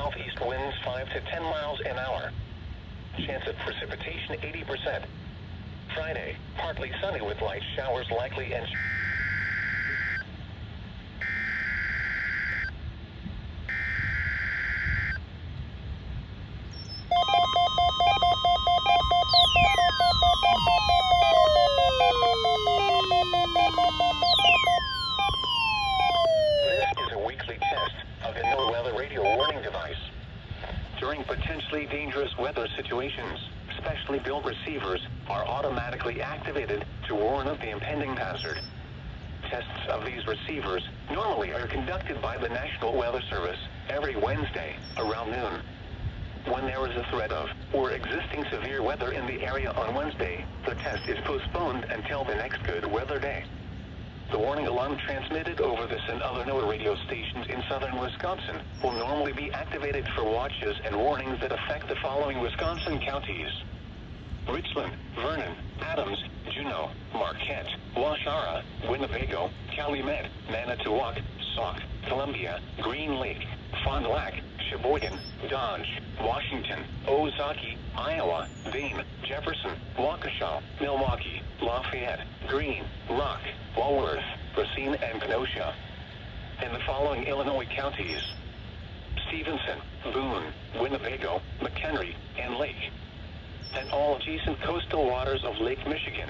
southeast winds 5 to 10 miles an hour. Chance of precipitation 80%. Friday, partly sunny with light showers likely and during potentially dangerous weather situations, specially built receivers are automatically activated to warn of the impending hazard. Tests of these receivers normally are conducted by the National Weather Service every Wednesday around noon. When there is a threat of or existing severe weather in the area on Wednesday, the test is postponed until the next good weather day. The warning alarm transmitted over this and other NOAA radio stations in southern Wisconsin will normally be activated for watches and warnings that affect the following Wisconsin counties: Richland, Vernon, Adams, Juneau, Marquette, Waushara, Winnebago, Calumet, Manitowoc, Sauk, Columbia, Green Lake, Fond du Lac, Sheboygan, Dodge, Washington, Ozaukee, Iowa, Dane, Jefferson, Waukesha, Milwaukee, Lafayette, Greene, Rock, Walworth, Racine, and Kenosha. And the following Illinois counties: Stevenson, Boone, Winnebago, McHenry, and Lake. And all adjacent coastal waters of Lake Michigan.